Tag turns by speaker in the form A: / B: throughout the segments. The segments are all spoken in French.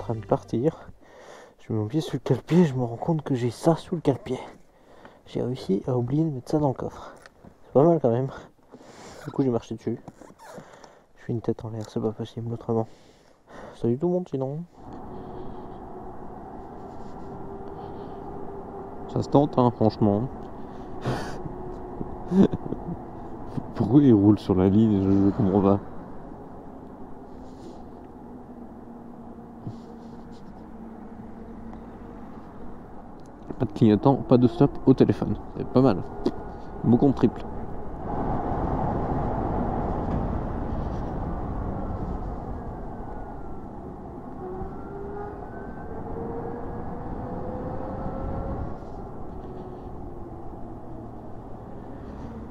A: train de partir. Je mets mon pied sous le cale-pied, je me rends compte que j'ai ça sous le cale-pied. J'ai réussi à oublier de mettre ça dans le coffre. C'est pas mal quand même. Du coup j'ai marché dessus. Je fais une tête en l'air, c'est pas possible autrement. Salut tout le monde sinon. Ça se tente hein, franchement. Pourquoi il roule sur la ligne? Je comprends pas. Pas de clignotant, pas de stop au téléphone. C'est pas mal. Mon compte triple.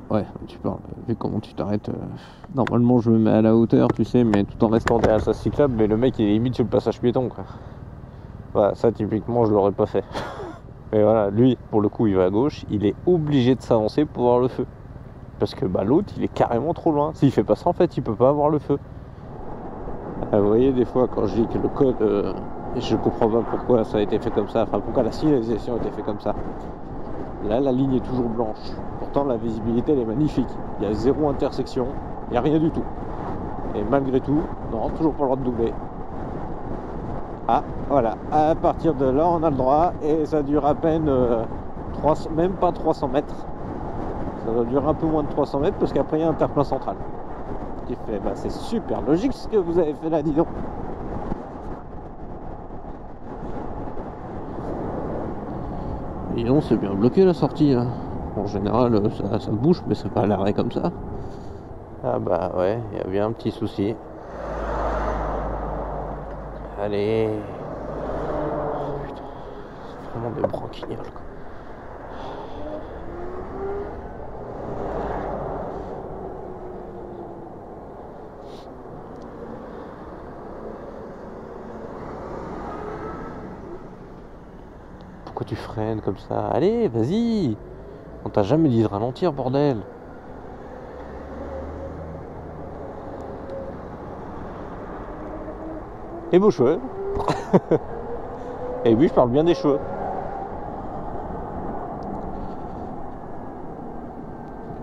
A: Ouais, tu parles, vu comment tu t'arrêtes. Normalement, je me mets à la hauteur, tu sais, mais tout en restant derrière sa cyclable, mais le mec il est limite sur le passage piéton, quoi. Voilà, ça typiquement, je l'aurais pas fait. Mais voilà, lui, pour le coup, il va à gauche, il est obligé de s'avancer pour voir le feu. Parce que bah, l'autre, il est carrément trop loin. S'il fait pas ça, en fait, il peut pas avoir le feu. Vous voyez, des fois, quand je dis que le code, je comprends pas pourquoi ça a été fait comme ça, enfin, pourquoi la signalisation a été faite comme ça. Là, la ligne est toujours blanche. Pourtant, la visibilité, elle est magnifique. Il y a zéro intersection, il n'y a rien du tout. Et malgré tout, non, toujours pas le droit de doubler. Ah, voilà. À partir de là, on a le droit. Et ça dure à peine, même pas 300 mètres. Ça doit durer un peu moins de 300 mètres parce qu'après, il y a un terre-plein central. Qui fait, bah, c'est super logique ce que vous avez fait là, dis donc. Et non, c'est bien bloqué la sortie là. En général, ça bouge, mais c'est pas à l'arrêt comme ça. Ah bah ouais, il y a bien un petit souci. Allez. Oh, putain, c'est vraiment des branquignoles quoi. Pourquoi tu freines comme ça? Allez, vas-y. On t'a jamais dit de ralentir, bordel. Et beaux cheveux. Et oui, je parle bien des cheveux.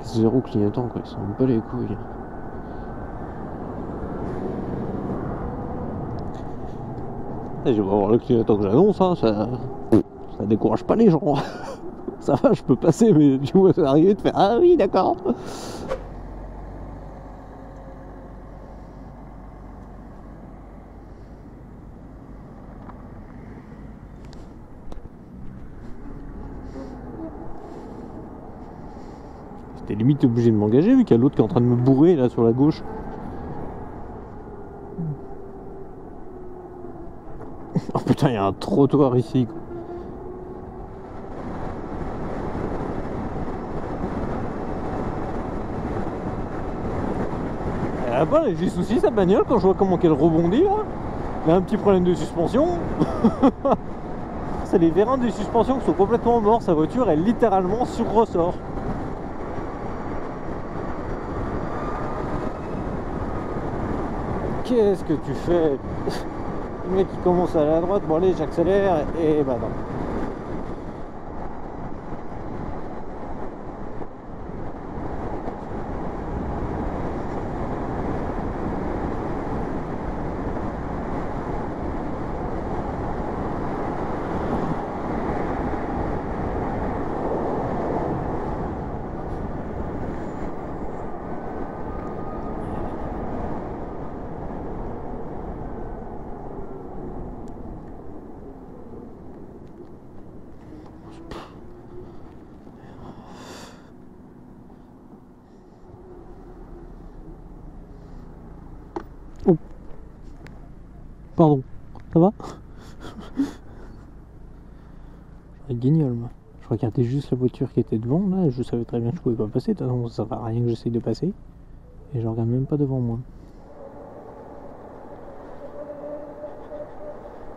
A: Zéro clignotant, quoi. Ils s'en battent les couilles. Et je vais avoir le clignotant que j'annonce, hein, ça décourage pas les gens. Ça va, je peux passer, mais tu vois, ça arriver de faire ah oui, d'accord. J'étais limite obligé de m'engager vu qu'il y a l'autre qui est en train de me bourrer là sur la gauche. Oh putain, il y a un trottoir ici quoi. Ah bah, j'ai des soucis sa bagnole quand je vois comment qu'elle rebondit là. Il y a un petit problème de suspension. C'est les vérins de suspension qui sont complètement morts. Sa voiture est littéralement sur ressort. Qu'est-ce que tu fais? Le mec qui commence à aller à droite, bon allez j'accélère et bah non. Oh. Pardon, ça va? Je guignol moi. Je regardais juste la voiture qui était devant là et je savais très bien que je pouvais pas passer. De toute façon, ça sert à rien que j'essaye de passer. Et je regarde même pas devant moi.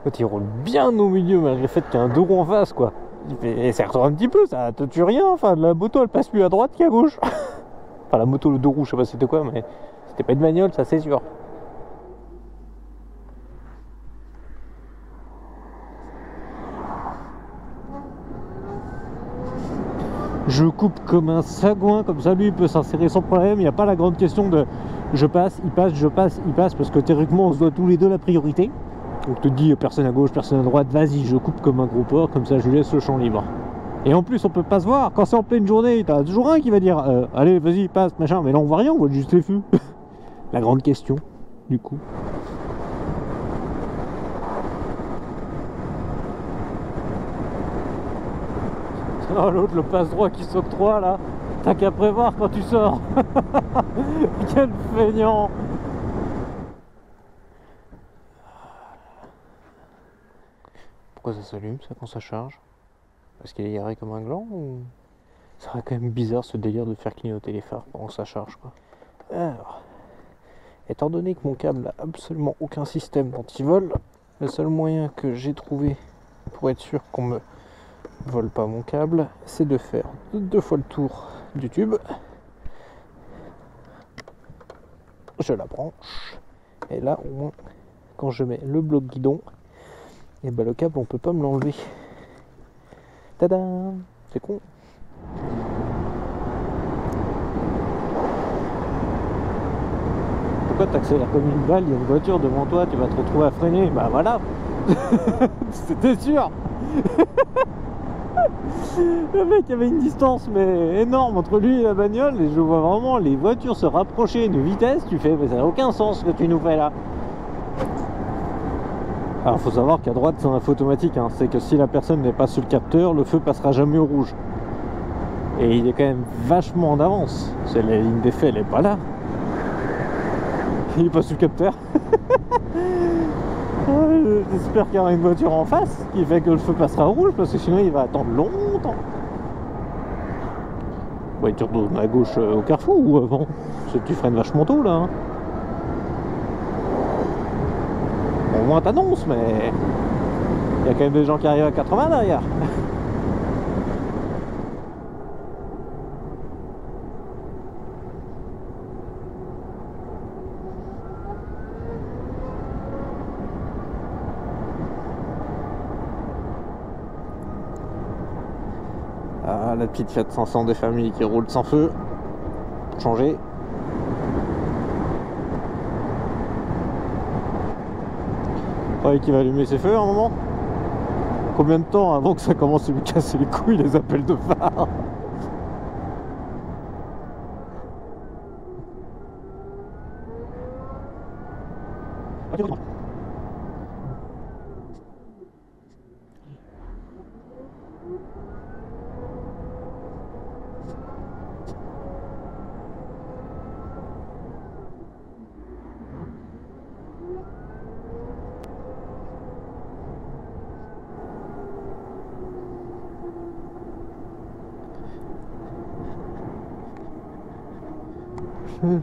A: Quand il roule bien au milieu malgré le fait qu'il y a un deux roues en face quoi. Et ça retourne un petit peu, ça te tue rien. Enfin, la moto elle passe plus à droite qu'à gauche. Enfin, la moto, le deux roues, je sais pas c'était quoi, mais c'était pas une bagnole, ça c'est sûr. Je coupe comme un sagouin, comme ça lui il peut s'insérer sans problème. Il n'y a pas la grande question de je passe, il passe, je passe, il passe, parce que théoriquement on se doit tous les deux la priorité. Donc te dis personne à gauche, personne à droite, vas-y je coupe comme un gros porc, comme ça je lui laisse le champ libre. Et en plus on peut pas se voir, quand c'est en pleine journée, t'as toujours un qui va dire allez vas-y passe machin, mais là on voit rien, on voit juste les feux. La grande question du coup. Oh, l'autre, le passe-droit qui s'octroie là, t'as qu'à prévoir quand tu sors. Quel feignant. Pourquoi ça s'allume ça quand ça charge? Parce qu'il est garé comme un gland ou... Ça serait quand même bizarre ce délire de faire clignoter les phares pendant que ça charge quoi. Alors, étant donné que mon câble n'a absolument aucun système d'antivol, le seul moyen que j'ai trouvé pour être sûr qu'on me vole pas mon câble, c'est de faire 2 fois le tour du tube. Je la branche et là au moins quand je mets le bloc guidon, et ben le câble on peut pas me l'enlever. Tadam, c'est con. Pourquoi t'accélères comme une balle? Il y a une voiture devant toi, tu vas te retrouver à freiner. Bah voilà. C'était sûr. Le mec avait une distance mais énorme entre lui et la bagnole, et je vois vraiment les voitures se rapprocher d'une vitesse. Tu fais mais ça n'a aucun sens ce que tu nous fais là. Alors faut savoir qu'à droite c'est un feu automatique, hein. C'est que si la personne n'est pas sur le capteur, le feu passera jamais au rouge. Et il est quand même vachement d'avance. C'est la ligne d'effet, elle est pas là. Il est pas sur le capteur. J'espère qu'il y aura une voiture en face qui fait que le feu passera au rouge, parce que sinon il va attendre longtemps. Ouais, tu retournes à gauche au carrefour ou avant? Parce que tu freines vachement tôt là. Hein. Au moins t'annonces, mais il y a quand même des gens qui arrivent à 80 derrière. Ah, la petite Fiat 500 des familles qui roule sans feu. Changer. Ouais, qui va allumer ses feux à un moment. Combien de temps avant que ça commence à lui casser les couilles les appels de phare?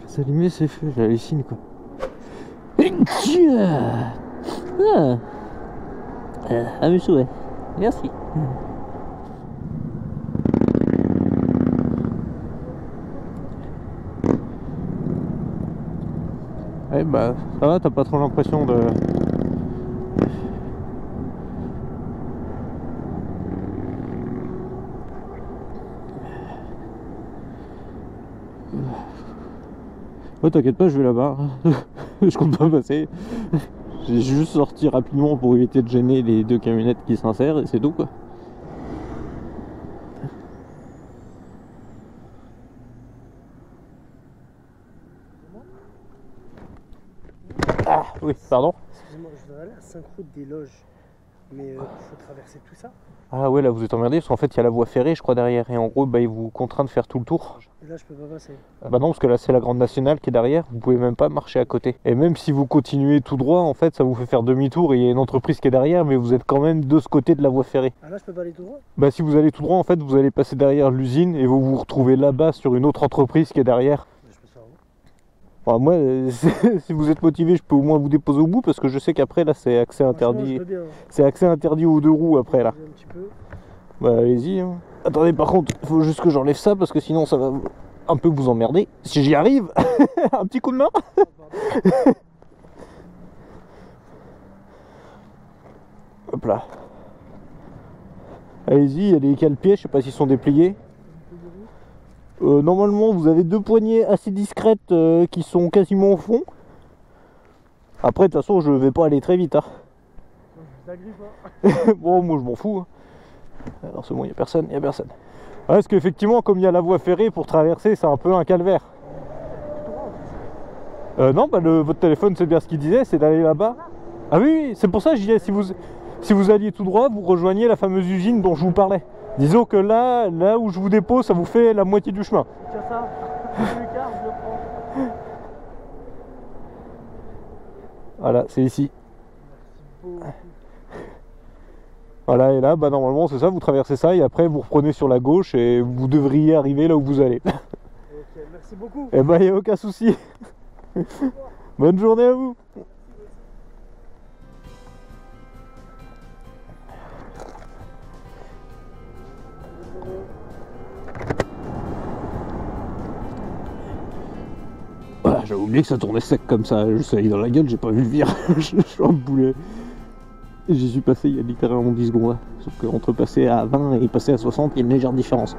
A: S'allumer ses feux, j'hallucine quoi. À mes souhaits. Merci. Ouais bah ça va, t'as pas trop l'impression de... Ouais t'inquiète pas, je vais là-bas. Je compte pas passer. J'ai juste sorti rapidement pour éviter de gêner les 2 camionnettes qui s'insèrent et c'est tout quoi. Ah oui, pardon.
B: Excusez-moi, je voudrais aller à 5 routes des Loges, mais il faut traverser tout ça.
A: Ah ouais, là vous êtes emmerdé parce qu'en fait il y a la voie ferrée je crois derrière, et en gros bah, il vous contraint de faire tout le tour.
B: Et là je peux pas passer.
A: Ah bah non, parce que là c'est la grande nationale qui est derrière, vous pouvez même pas marcher à côté. Et même si vous continuez tout droit, en fait ça vous fait faire demi-tour et il y a une entreprise qui est derrière, mais vous êtes quand même de ce côté de la voie ferrée.
B: Ah là je peux pas aller tout droit?
A: Bah si vous allez tout droit, en fait vous allez passer derrière l'usine et vous vous retrouvez là-bas sur une autre entreprise qui est derrière.
B: Mais je peux faire où?
A: Enfin, moi, si vous êtes motivé, je peux au moins vous déposer au bout, parce que je sais qu'après là c'est accès interdit.
B: Je veux bien.
A: C'est accès interdit aux 2 roues après là.
B: Un petit peu.
A: Bah allez-y. Hein. Attendez, par contre, il faut juste que j'enlève ça parce que sinon ça va un peu vous emmerder. Si j'y arrive, un petit coup de main. Hop là. Allez-y, il y a des cale-pieds, je sais pas s'ils sont dépliés. Normalement, vous avez deux poignées assez discrètes qui sont quasiment au fond. Après, de toute façon, je vais pas aller très vite. Hein.
B: Je vous agree pas.
A: Bon, moi, je m'en fous. Hein. Alors, c'est bon, il n'y a personne, il n'y a personne. Ouais, parce qu'effectivement, comme il y a la voie ferrée pour traverser, c'est un peu un calvaire. Non, bah, votre téléphone, c'est bien ce qu'il disait, c'est d'aller là-bas. Ah oui, c'est pour ça que je disais, si vous alliez tout droit, vous rejoignez la fameuse usine dont je vous parlais. Disons que là où je vous dépose, ça vous fait la moitié du chemin.
B: Tiens ça, le quart, je le prends.
A: Voilà, c'est ici.
B: Merci beaucoup.
A: Voilà, et là, bah, normalement, c'est ça, vous traversez ça, et après, vous reprenez sur la gauche, et vous devriez arriver là où vous allez.
B: Ok, merci beaucoup.
A: Eh ben, il n'y a aucun souci. Bonne journée à vous. Voilà, j'avais oublié que ça tournait sec comme ça, je suis allé dans la gueule, j'ai pas vu le virage, je suis en boulet. J'y suis passé il y a littéralement 10 secondes, sauf qu'entre passer à 20 et passer à 60, il y a une légère différence.